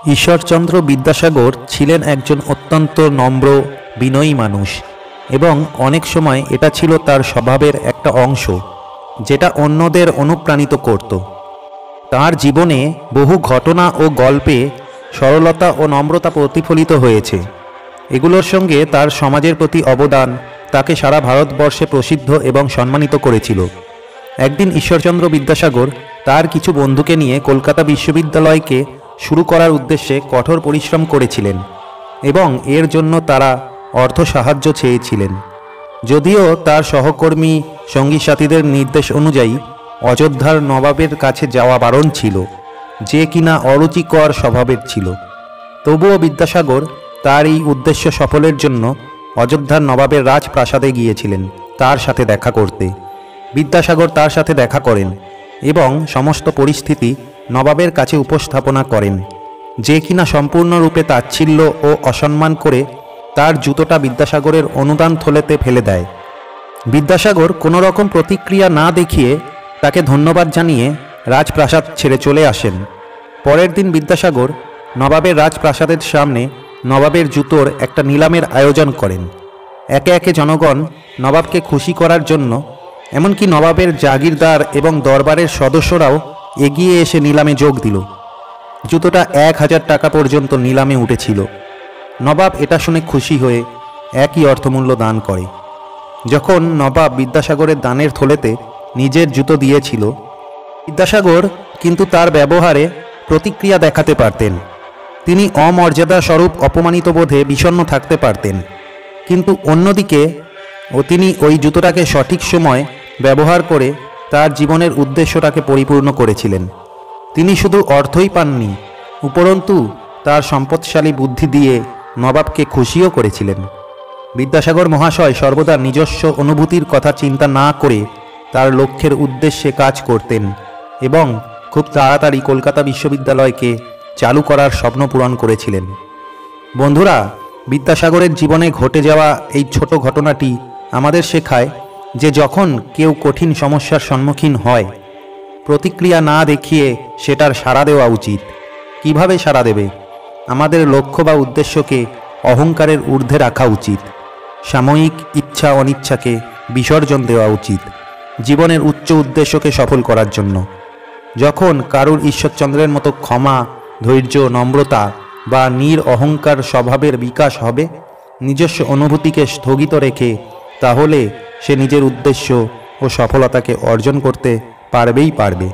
ঈশ্বরচন্দ্র বিদ্যাসাগর ছিলেন একজন অত্যন্ত নম্র বিনয়ী মানুষ এবং অনেক সময় এটা ছিল তার স্বভাবের একটা অংশ যেটা অন্যদের অনুপ্রাণিত করত। তার জীবনে বহু ঘটনা ও গল্পে সরলতা ও নম্রতা প্রতিফলিত হয়েছে। এগুলোর সঙ্গে তার সমাজের প্রতি অবদান তাকে সারা ভারতবর্ষে প্রসিদ্ধ এবং সম্মানিত করেছিল। একদিন ঈশ্বরচন্দ্র বিদ্যাসাগর তার কিছু বন্ধুকে নিয়ে কলকাতা বিশ্ববিদ্যালয়কে শুরু করার উদ্দেশ্যে কঠোর পরিশ্রম করেছিলেন এবং এর জন্য তারা অর্থ সাহায্য চেয়েছিলেন। যদিও তার সহকর্মী সঙ্গী সাথীদের নির্দেশ অনুযায়ী অযোধ্যার নবাবের কাছে যাওয়া বারণ ছিল, যে কিনা অরুচিকর স্বভাবের ছিল, তবুও বিদ্যাসাগর তার এই উদ্দেশ্য সফলের জন্য অযোধ্যার নবাবের রাজপ্রাসাদে গিয়েছিলেন তার সাথে দেখা করতে। বিদ্যাসাগর তার সাথে দেখা করেন এবং সমস্ত পরিস্থিতি নবাবের কাছে উপস্থাপনা করেন, যে কিনা সম্পূর্ণরূপে তাচ্ছিল্য ও অসম্মান করে তার জুতোটা বিদ্যাসাগরের অনুদান থলেতে ফেলে দেয়। বিদ্যাসাগর কোনো রকম প্রতিক্রিয়া না দেখিয়ে তাকে ধন্যবাদ জানিয়ে রাজপ্রাসাদ ছেড়ে চলে আসেন। পরের দিন বিদ্যাসাগর নবাবের রাজপ্রাসাদের সামনে নবাবের জুতোর একটা নিলামের আয়োজন করেন। একে একে জনগণ নবাবকে খুশি করার জন্য, এমনকি নবাবের জাগিরদার এবং দরবারের সদস্যরাও এগিয়ে এসে নিলামে যোগ দিল। জুতোটা 1000 টাকা পর্যন্ত নিলামে উঠেছিল। নবাব এটা শুনে খুশি হয়ে একই অর্থমূল্য দান করে। যখন নবাব বিদ্যাসাগরের দানের থলেতে নিজের জুতো দিয়েছিল, বিদ্যাসাগর কিন্তু তার ব্যবহারে প্রতিক্রিয়া দেখাতে পারতেন। তিনি অমর্যাদা স্বরূপ অপমানিত বোধে বিষণ্ণ থাকতে পারতেন, কিন্তু অন্যদিকে তিনি ওই জুতোটাকে সঠিক সময় ব্যবহার করে তার জীবনের উদ্দেশ্যটাকে পরিপূর্ণ করেছিলেন। তিনি শুধু অর্থই পাননি, উপরন্তু তার সম্পদশালী বুদ্ধি দিয়ে নবাবকে খুশিও করেছিলেন। বিদ্যাসাগর মহাশয় সর্বদা নিজস্ব অনুভূতির কথা চিন্তা না করে তার লক্ষ্যের উদ্দেশ্যে কাজ করতেন এবং খুব তাড়াতাড়ি কলকাতা বিশ্ববিদ্যালয়কে চালু করার স্বপ্ন পূরণ করেছিলেন। বন্ধুরা, বিদ্যাসাগরের জীবনে ঘটে যাওয়া এই ছোট ঘটনাটি আমাদের শেখায় যে যখন কেউ কঠিন সমস্যার সম্মুখীন হয়, প্রতিক্রিয়া না দেখিয়ে সেটার সাড়া দেওয়া উচিত। কিভাবে সাড়া দেবে? আমাদের লক্ষ্য বা উদ্দেশ্যকে অহংকারের ঊর্ধ্বে রাখা উচিত। সাময়িক ইচ্ছা অনিচ্ছাকে বিসর্জন দেওয়া উচিত জীবনের উচ্চ উদ্দেশ্যকে সফল করার জন্য। যখন কারুর ঈশ্বরচন্দ্রের মতো ক্ষমা, ধৈর্য, নম্রতা বা অহংকার স্বভাবের বিকাশ হবে, নিজস্ব অনুভূতিকে স্থগিত রেখে, তাহলে সে নিজের উদ্দেশ্য ও সফলতাকে অর্জন করতে পারবেই পারবে।